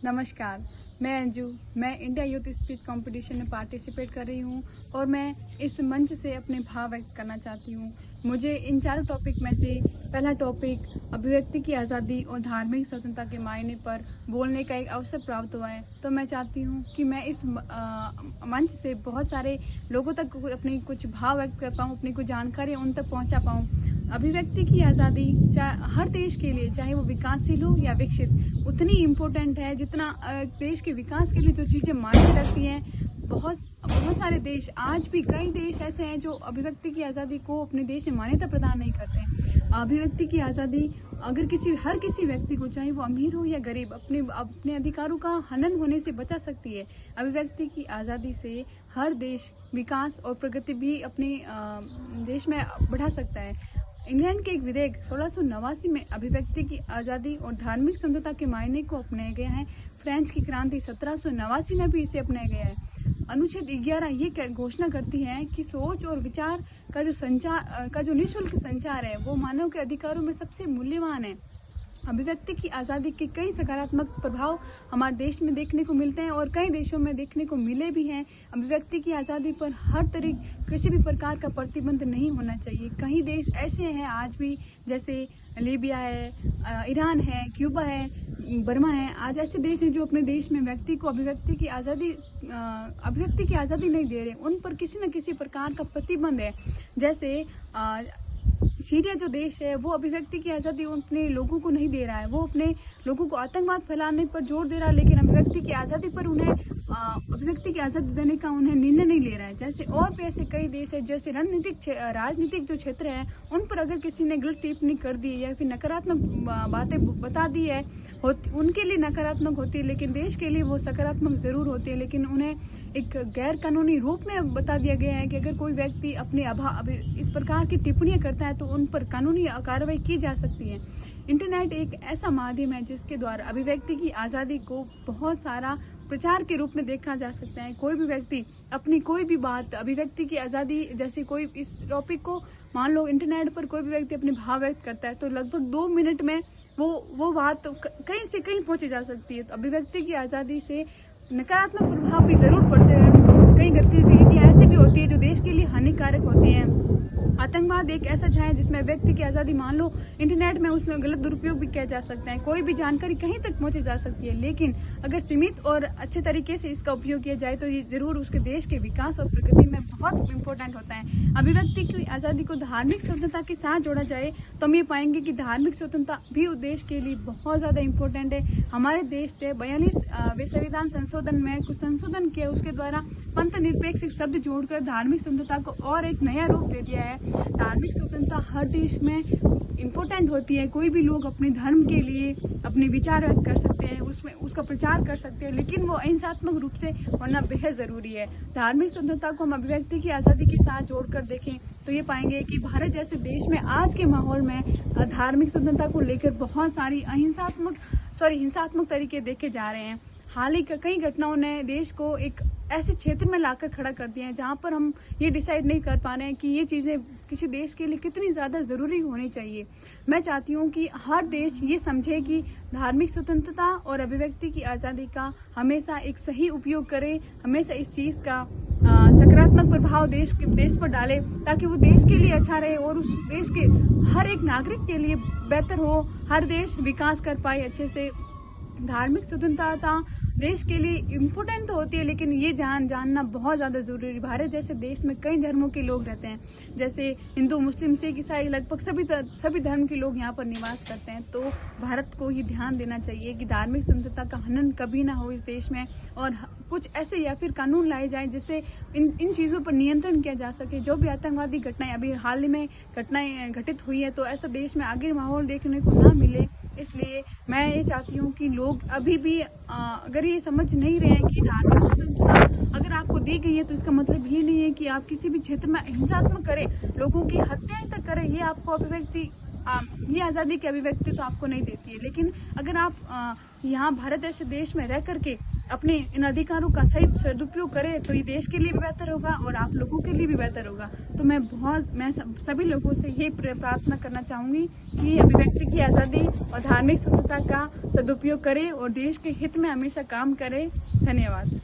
नमस्कार, मैं अंजू। मैं इंडिया यूथ स्पीच कंपटीशन में पार्टिसिपेट कर रही हूँ और मैं इस मंच से अपने भाव व्यक्त करना चाहती हूँ। मुझे इन चारों टॉपिक में से पहला टॉपिक अभिव्यक्ति की आज़ादी और धार्मिक स्वतंत्रता के मायने पर बोलने का एक अवसर प्राप्त हुआ है, तो मैं चाहती हूँ कि मैं इस मंच से बहुत सारे लोगों तक अपनी कुछ भाव व्यक्त कर पाऊँ, अपनी कुछ जानकारी उन तक पहुँचा पाऊँ। अभिव्यक्ति की आज़ादी हर देश के लिए, चाहे वो विकासशील हो या विकसित, उतनी इम्पोर्टेंट है जितना देश के विकास के लिए जो चीज़ें मायने रखती हैं। बहुत सारे देश, आज भी कई देश ऐसे हैं जो अभिव्यक्ति की आज़ादी को अपने देश में मान्यता प्रदान नहीं करते हैं। अभिव्यक्ति की आज़ादी अगर हर किसी व्यक्ति को, चाहे वो अमीर हो या गरीब, अपने अधिकारों का हनन होने से बचा सकती है। अभिव्यक्ति की आज़ादी से हर देश विकास और प्रगति भी अपने देश में बढ़ा सकता है। इंग्लैंड के एक विधेयक 1689 में अभिव्यक्ति की आज़ादी और धार्मिक स्वतंत्रता के मायने को अपनाया गया है। फ्रेंच की क्रांति 1789 में भी इसे अपनाया गया है। अनुच्छेद 11 ये घोषणा करती है कि सोच और विचार का जो निःशुल्क संचार है वो मानव के अधिकारों में सबसे मूल्यवान है। अभिव्यक्ति की आज़ादी के कई सकारात्मक प्रभाव हमारे देश में देखने को मिलते हैं और कई देशों में देखने को मिले भी हैं। अभिव्यक्ति की आज़ादी पर किसी भी प्रकार का प्रतिबंध नहीं होना चाहिए। कई देश ऐसे हैं आज भी, जैसे लीबिया है, ईरान है, क्यूबा है, बर्मा है। आज ऐसे देश हैं जो अपने देश में व्यक्ति को अभिव्यक्ति की आज़ादी नहीं दे रहे, उन पर किसी न किसी प्रकार का प्रतिबंध है। जैसे सीरिया जो देश है वो अभिव्यक्ति की आज़ादी अपने लोगों को नहीं दे रहा है, वो अपने लोगों को आतंकवाद फैलाने पर जोर दे रहा है, लेकिन अभिव्यक्ति की आज़ादी पर अभिव्यक्ति की आज़ादी देने का उन्हें निर्णय नहीं ले रहा है। जैसे और भी ऐसे कई देश है, जैसे राजनीतिक जो क्षेत्र है उन पर अगर किसी ने गलत टिप्पणी कर दी या फिर नकारात्मक बातें बता दी है, उनके लिए नकारात्मक होती है, लेकिन देश के लिए वो सकारात्मक जरूर होती है, लेकिन उन्हें एक गैर कानूनी रूप में बता दिया गया है कि अगर कोई व्यक्ति इस प्रकार की टिप्पणियां करता है तो उन पर कानूनी कार्रवाई की जा सकती है। इंटरनेट एक ऐसा माध्यम है जिसके द्वारा अभिव्यक्ति की आज़ादी को बहुत सारा प्रचार के रूप में देखा जा सकता है। कोई भी व्यक्ति अपनी कोई भी बात, अभिव्यक्ति की आज़ादी जैसे कोई इस टॉपिक को मान लो इंटरनेट पर कोई भी व्यक्ति अपने भाव व्यक्त करता है तो लगभग 2 मिनट में वो बात कहीं से कहीं पहुंची जा सकती है। तो अभिव्यक्ति की आज़ादी से नकारात्मक प्रभाव भी जरूर पड़ते हैं। कई गतिविधियां ऐसी भी होती है जो देश के लिए हानिकारक होती हैं। आतंकवाद एक ऐसा छाया जिसमें व्यक्ति की आज़ादी, मान लो इंटरनेट में उसमें गलत दुरुपयोग भी किया जा सकता है, कोई भी जानकारी कहीं तक पहुंची जा सकती है, लेकिन अगर सीमित और अच्छे तरीके से इसका उपयोग किया जाए तो ये जरूर उसके देश के विकास और प्रगति में बहुत इंपॉर्टेंट होता है। अभिव्यक्ति की आज़ादी को धार्मिक स्वतंत्रता के साथ जोड़ा जाए तो हम ये पाएंगे कि धार्मिक स्वतंत्रता भी उस देश के लिए बहुत ज़्यादा इम्पोर्टेंट है। हमारे देश के 42वें संविधान संशोधन में कुछ संशोधन किया, उसके द्वारा पंथ निरपेक्ष शब्द जोड़कर धार्मिक स्वतंत्रता को और एक नया रूप दे दिया है। धार्मिक स्वतंत्रता हर देश में इम्पोर्टेंट होती है। कोई भी लोग अपने धर्म के लिए अपने विचार व्यक्त कर सकते हैं, उसमें उसका प्रचार कर सकते हैं, लेकिन वो अहिंसात्मक रूप से होना बेहद ज़रूरी है। धार्मिक स्वतंत्रता को हम अभिव्यक्ति की आज़ादी के साथ जोड़कर देखें तो ये पाएंगे कि भारत जैसे देश में आज के माहौल में धार्मिक स्वतंत्रता को लेकर बहुत सारी हिंसात्मक तरीके देखे जा रहे हैं। हाल ही कई घटनाओं ने देश को एक ऐसे क्षेत्र में लाकर खड़ा कर दिया है जहां पर हम ये डिसाइड नहीं कर पा रहे हैं कि ये चीज़ें किसी देश के लिए कितनी ज़्यादा ज़रूरी होनी चाहिए। मैं चाहती हूँ कि हर देश ये समझे कि धार्मिक स्वतंत्रता और अभिव्यक्ति की आज़ादी का हमेशा एक सही उपयोग करे, हमेशा इस चीज़ का सकारात्मक प्रभाव देश पर डाले ताकि वो देश के लिए अच्छा रहे और उस देश के हर एक नागरिक के लिए बेहतर हो, हर देश विकास कर पाए अच्छे से। धार्मिक स्वतंत्रता देश के लिए इम्पोर्टेंट तो होती है, लेकिन ये जानना बहुत ज़्यादा ज़रूरी है। भारत जैसे देश में कई धर्मों के लोग रहते हैं, जैसे हिंदू, मुस्लिम, सिख, ईसाई, लगभग सभी धर्म के लोग यहाँ पर निवास करते हैं। तो भारत को ये ध्यान देना चाहिए कि धार्मिक स्वतंत्रता का हनन कभी ना हो इस देश में, और कुछ ऐसे या फिर कानून लाए जाए जिससे इन चीज़ों पर नियंत्रण किया जा सके। जो भी आतंकवादी घटनाएं अभी हाल ही में घटित हुई है तो ऐसा देश में आगे माहौल देखने को ना मिले। इसलिए मैं ये चाहती हूँ कि लोग अभी भी अगर ये समझ नहीं रहे हैं कि धार्मिक स्वतंत्रता अगर आपको दी गई है तो इसका मतलब ये नहीं है कि आप किसी भी क्षेत्र में हिंसात्मक करें, लोगों की हत्याएं तक करें, ये आपको अभिव्यक्ति ये आज़ादी की अभिव्यक्ति तो आपको नहीं देती है, लेकिन अगर आप यहाँ भारत जैसे देश में रह करके अपने इन अधिकारों का सही सदुपयोग करें तो ये देश के लिए भी बेहतर होगा और आप लोगों के लिए भी बेहतर होगा। तो मैं सभी लोगों से ये प्रार्थना करना चाहूँगी कि अभिव्यक्ति की आज़ादी और धार्मिक स्वतंत्रता का सदुपयोग करें और देश के हित में हमेशा काम करें। धन्यवाद।